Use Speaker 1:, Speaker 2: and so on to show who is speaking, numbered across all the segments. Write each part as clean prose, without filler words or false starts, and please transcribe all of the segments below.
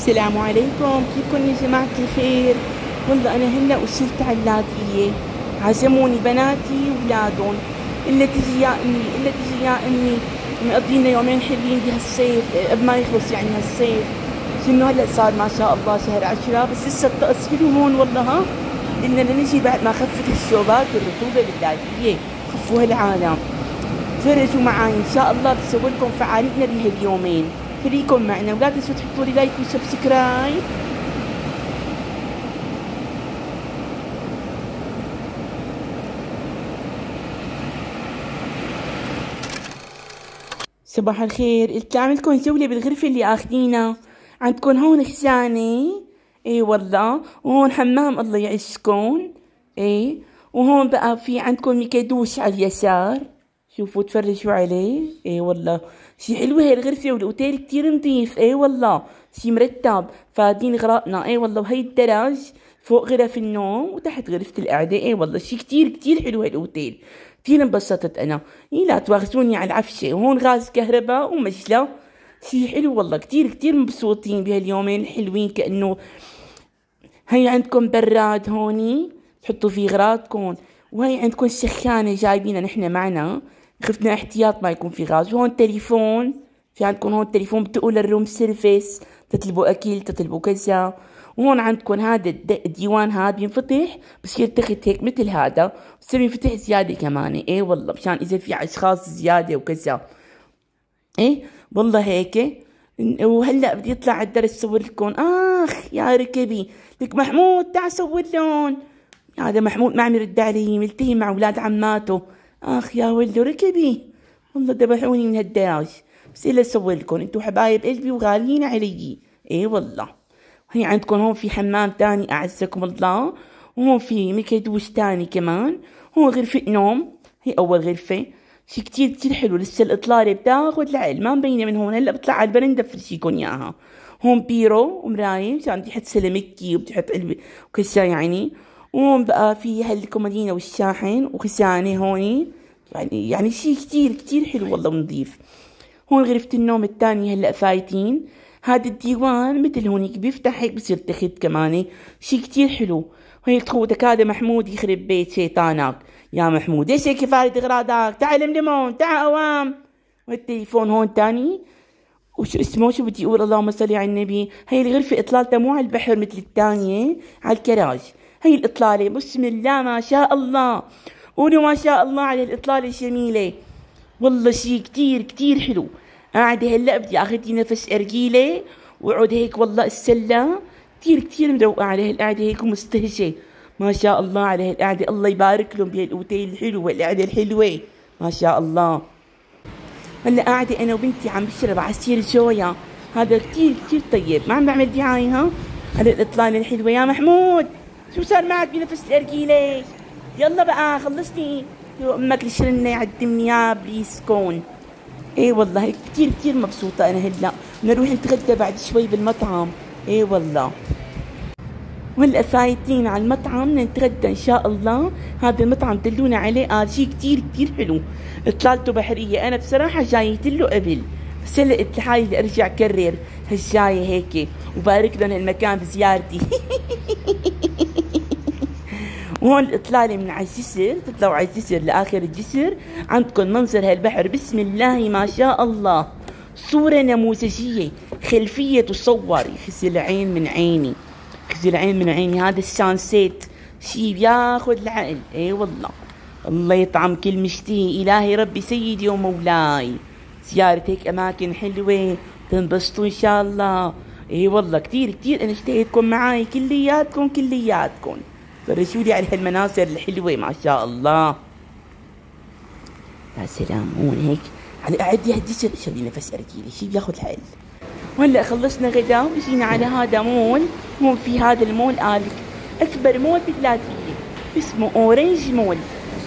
Speaker 1: السلام عليكم، كيفكم يا جماعة الخير؟ والله أنا هلا وصلت على اللاذقية، عزموني بناتي وولادهم. إلا تجي يا أمي، إلا تجي يا أمي، مقضينا يومين حلوين بهالصيف قبل ما يخلص يعني هالصيف. شنو هلا صار ما شاء الله شهر 10 بس لسه الطقس حلو هون والله. ها بدنا نجي بعد ما خفت الشوبات والرطوبة باللاذقية، خفوا هالعالم. تفرجوا معي إن شاء الله بسوي لكم فعاليتنا بهاليومين. خليكم معنا ولا تنسوا تحطوا لي لايك وسبسكرايب. صباح الخير، قلت اعملكم جولة بالغرفة اللي اخذينها. عندكم هون خزانة، اي والله، وهون حمام الله يعزكم، اي، وهون بقى في عندكم ميكادوش على اليسار، شوفوا تفرجوا عليه. اي والله شي حلوة هاي الغرفة، والاوتيل كتير نظيف. اي والله شي مرتب، فادين غراقنا. اي والله، وهي الدرج فوق غرف النوم وتحت غرفة القعدة. اي والله شي كتير كتير حلو هالاوتيل، كتير انبسطت انا. اي لا تواخذوني على العفشة، وهون غاز كهرباء ومجلة، شي حلو والله. كتير كتير مبسوطين بهاليومين الحلوين. كأنه هي عندكم براد هوني تحطوا فيه غراضكم، وهي عندكم سخانة جايبينها نحن معنا، خفنا احتياط ما يكون في غاز. وهون تليفون، في عندكم هون تليفون بتقول الروم سيرفيس، تطلبوا اكل تطلبوا كذا. وهون عندكم هذا الديوان، هذا بينفتح بصير تخت هيك مثل هذا، بصير ينفتح زيادة كمان. ايه والله مشان اذا في اشخاص زيادة وكذا. ايه والله هيك. وهلا بدي اطلع على الدرس صور لكم. اخ يا ركبي، لك محمود تعال صور لهم. هذا محمود ما عم يرد علي، ملتهي مع اولاد عماته. اخ يا ولده ركبي، والله ذبحوني من هالدراج. بس الا صور لكم، انتو حبايب قلبي وغاليين علي. ايه والله. هي عندكم هون في حمام تاني اعزكم الله، وهون في مكدوش تاني كمان. هون غرفة نوم، هي اول غرفة. شي كتير كتير حلو، لسه الاطلالة بتاخد العقل، ما مبينة من هون. هلا بطلع على البرندة بفرجيكم اياها. هون بيرو ومراية مشان بدي احط سلامكي وبدي احط علبة وكذا يعني. وهون بقى في هالكومودينة والشاحن وخزانة هوني، يعني شي كتير كتير حلو والله ونظيف. هون غرفة النوم الثانية هلا فايتين. هذا الديوان مثل هونيك بيفتح هيك بصير تخت كمان، شي كتير حلو. هي تخوتك هذا محمود يخرب بيت شيطانك يا محمود، ليش هيك فارد اغراضك؟ تعال لملمون، تعال قوام. والتليفون هون تاني، وشو اسمه، شو بدي اقول، اللهم صل على النبي. هي الغرفة اطلالتها مو على البحر مثل الثانية، على الكراج. هي الاطلالة بسم الله ما شاء الله، قولوا ما شاء الله على الاطلالة الجميلة. والله شي كتير كتير حلو. قاعدة هلا بدي اخذ نفس ارجيلة واقعد هيك والله السلة. كتير كتير مروقة على هالقعدة هيك ومستهجة. ما شاء الله على هالقعدة، الله يبارك لهم بهالاوتيل الحلو والقعدة الحلوة ما شاء الله. هلا قاعدة انا وبنتي عم بشرب عصير جويا، هذا كتير كتير طيب. ما عم بعمل دعاية ها على الاطلالة الحلوة. يا محمود شو صار معك بنفس الارجيلة؟ يلا بقى خلصني امك الشرنة يعدمني يا بليز كون. ايه والله كتير كتير مبسوطة انا هلا. بدنا نروح نتغدى بعد شوي بالمطعم. ايه والله، وهلا فايتين على المطعم بدنا نتغدى ان شاء الله. هذا المطعم دلونا عليه، شي كتير كتير حلو، اطلالته بحرية. انا بصراحة جايت له قبل، بس هلا قلت لحالي بدي ارجع كرر هالجاية هيك، وبارك لهم هالمكان بزيارتي. وهون الإطلالة من على الجسر، تطلعوا على الجسر لآخر الجسر، عندكم منظر هالبحر بسم الله ما شاء الله. صورة نموذجية، خلفية تصور يخزي العين من عيني، يخزي العين من عيني. هذا السانسيت شي بياخد العقل. اي والله، الله يطعم كل مشتهي، إلهي ربي سيدي ومولاي. زيارة هيك أماكن حلوة تنبسطوا إن شاء الله. اي والله كتير كتير أنا اشتهيتكم معاي كلياتكم كلياتكم. فرجولي على هالمناظر الحلوة ما شاء الله. يا سلام، هون هيك على قعدي هالجسر شلي نفس ارجيلي، شي بياخد الحل. وهلا خلصنا غدا وجينا على هذا مول. هون في هذا المول قالك اكبر مول باللاذقية، اسمه اورنج مول.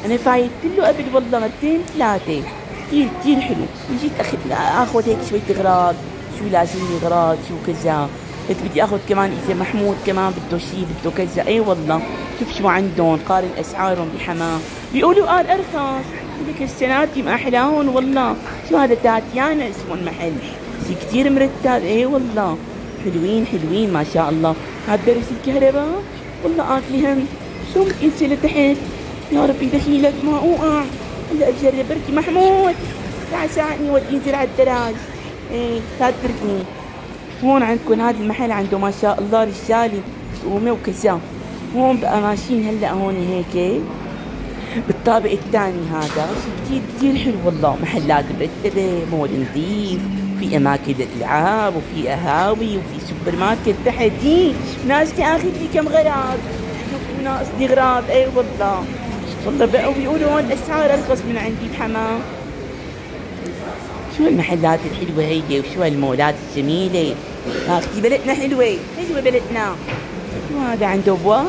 Speaker 1: انا فايت له قبل والله مرتين ثلاثة، كتير كتير حلو. جيت اخذ هيك شوية اغراض، شو لازمني اغراض شو كذا. قلت بدي اخذ كمان اذا محمود كمان بده شي بده كذا. اي والله شوف شو عندهم، قارن اسعارهم بحماه. بيقولوا قال ارخص، لك السناتي ما احلاهم والله. شو هذا تاتيانا اسمه المحل، شي كتير مرتب. اي والله حلوين حلوين ما شاء الله. هاد درس الكهرباء والله آكلي هم، شو بتنزل لتحت؟ يا ربي دخيلك ما اوقع. هلا اجرب بركي. محمود تعال ساعدني ودي انزل على الدراج. ايه لا تتركني. هون عندكم هذا المحل عنده ما شاء الله رجالي قومه وكذا. هون بقى ماشيين هلا هون هيك بالطابق الثاني. هذا شيء كتير كتير حلو والله. محلات مرتبة، مول نظيف، في اماكن للالعاب وفي قهاوي وفي سوبر ماركت تحت. ناس تاخذ لي كم غراض. شوفوا ناقصني غراض. اي والله والله بقوا بيقولوا هون الاسعار ارخص من عندي بحمام. شو المحلات الحلوة هي وشو هالمولات الجميلة. اختي بلدنا حلوة حلوة بلدنا. شو هذا عنده ابواب؟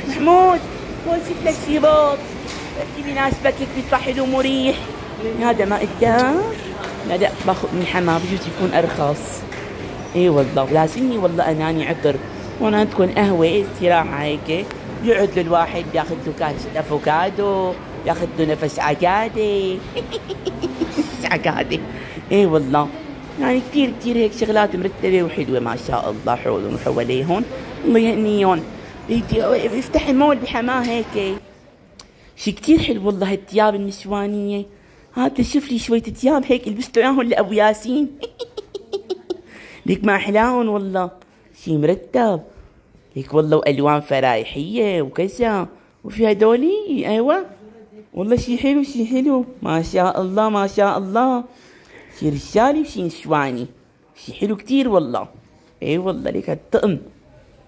Speaker 1: محمود هون شوف لك شي بوط بركي بيناسبك هيك بيطلع حلو مريح. هذا ما قدام؟ لا باخذ من حمام بجوز يكون ارخص. اي والله ولازمني والله اناني عطر. هون عندكم قهوة استراحة هيك يقعد له الواحد ياخذ له كاس افوكادو، ياخذ له نفس عقادة. عقادة. اي والله يعني كتير كتير هيك شغلات مرتبة وحلوة ما شاء الله حولهم وحواليهم. الله يهنيهم. يفتح المول بحماه هيك شي كتير حلو والله. الثياب النسوانية هات شوف لي شوية ثياب هيك لبست اياهم لأبو ياسين. ليك ما احلاهم والله. شي مرتب هيك والله والوان فرايحية وكذا. وفي هدولي ايوه والله شي حلو شي حلو ما شاء الله ما شاء الله. شي رجالي وشي نسواني. شي حلو كتير والله. اي والله ليك هالطقم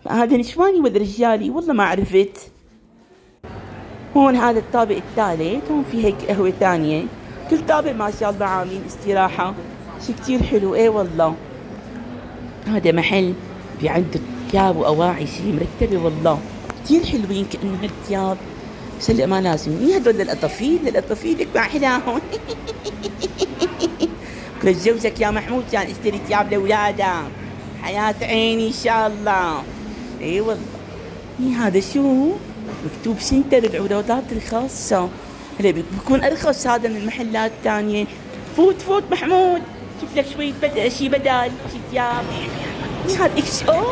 Speaker 1: هذا نسواني ولا رجالي والله ما عرفت. هون هذا الطابق الثالث. هون في هيك قهوة ثانية. كل طابق ما شاء الله عاملين استراحة. شي كتير حلو. اي والله هذا محل في عنده ثياب واواعي شي مرتبة والله كتير حلوين كأنه هالثياب. بس هلا ما لازم. مين هدول للقطافيل؟ للقطافيل لك ما احلاهم. لجوزك يا محمود كان اشتري ثياب لاولادها. حياة عيني ان شاء الله. اي والله. مين هذا شو؟ مكتوب سنتر العروضات الخاصة. هلا بيكون ارخص هذا من المحلات الثانية. فوت فوت محمود شوف لك شوي شي بدل شي ثياب. مين هذا اكس او؟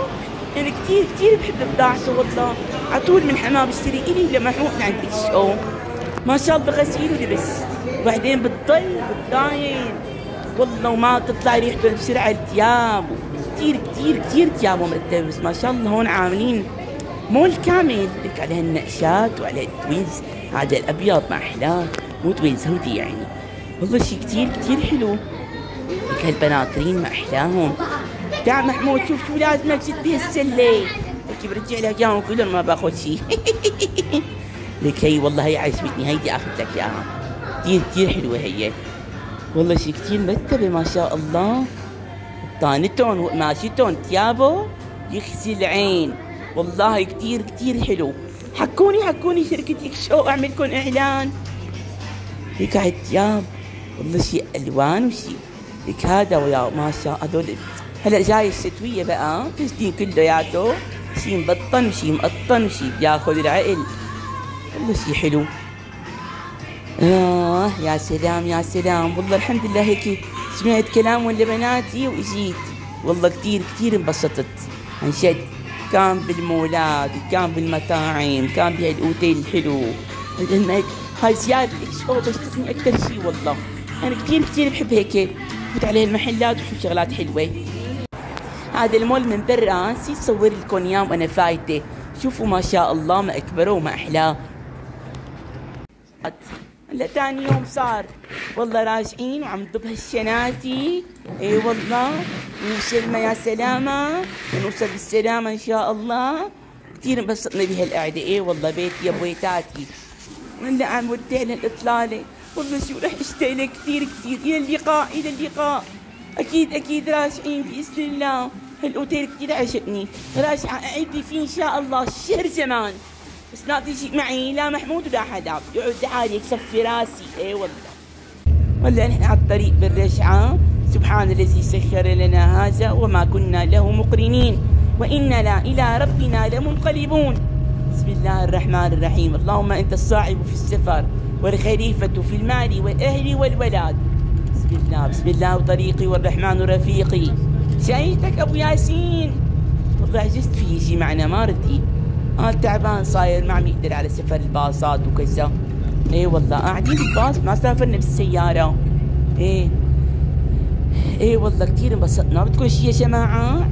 Speaker 1: انا كتير كتير بحب بضاعته والله. عطول من حمام بشتري الي لمحمود من عند اكس او ما شاء الله غسيل ولبس. وبعدين بتضل بتضاين والله وما تطلع ريحته بسرعة الثياب. كتير كتير كتير ثيابه مرتبة. بس ما شاء الله هون عاملين مول كامل لك على هالنقشات وعلى التويلز. هذا الابيض ما احلاه مو تويلز هودي يعني. والله شي كتير كتير حلو. لك هالبناطرين ما احلاهم. تعال محمود شوف شو لازمك شد بيها السلة. لك برجع لها اياهم كلهم ما باخذ شي. لك هي والله هي عجبتني هيدي اخذ لك اياها. كتير كتير حلوة هي والله. شي كتير مرتبة ما شاء الله. بطانتهم وقماشتهم ثيابه يخزي العين والله كتير كتير حلو. حكوني شركة اكس او اعملكم اعلان. هيك هالثياب والله شي الوان وشي. لك هذا ويا ما شاء هذول هلا جاي الشتوية بقى تسدين كلياته. شي مبطن وشي مقطن وشي بياخذ العقل. والله شي حلو. يا سلام يا سلام والله الحمد لله هيك سمعت كلامهم لبناتي واجيت. والله كتير كتير انبسطت عن جد. كان بالمولات كان بالمطاعم كان بهالاوتيل الحلو. هاي زيارة اكس او بسطتني اكثر شي والله. انا كتير كتير بحب هيك فوت عليه المحلات وشوف شغلات حلوة. هذا المول من برا نسيت صور لكم اياه وانا فايته. شوفوا ما شاء الله ما اكبره وما احلاه. هلا ثاني يوم صار والله راجعين وعم نضب هالشناتي. اي والله وصلنا يا سلامة ونوصل بالسلامة ان شاء الله. كثير انبسطنا بهالقعدة. اي والله بيتي يا بويتاتي. هلا عم ودع للاطلالة. والله شو رح اشتاق لك كثير كثير. الى اللقاء الى اللقاء. اكيد راجعين باذن الله. هالاوتيل كثير عجبني. راجعة اعيد فيه ان شاء الله شهر زمان. بس لا تجي معي لا محمود ولا حدا. يقعد عادي يكسفي راسي. اي والله. والله نحن على الطريق بالرجعة. سبحان الذي سخر لنا هذا وما كنا له مقرنين وإنا إلى ربنا لمنقلبون. بسم الله الرحمن الرحيم. اللهم أنت الصاحب في السفر والخليفة في المال والأهل والولاد. بسم الله وطريقي والرحمن رفيقي. شايفتك ابو ياسين؟ والله عجزت في يجي معنا ما رضي. تعبان صاير ما عم يقدر على سفر الباصات وكذا. ايه والله قاعدين بالباص ما سافرنا بالسيارة. ايه والله كثير انبسطنا. بدكم شي يا جماعة؟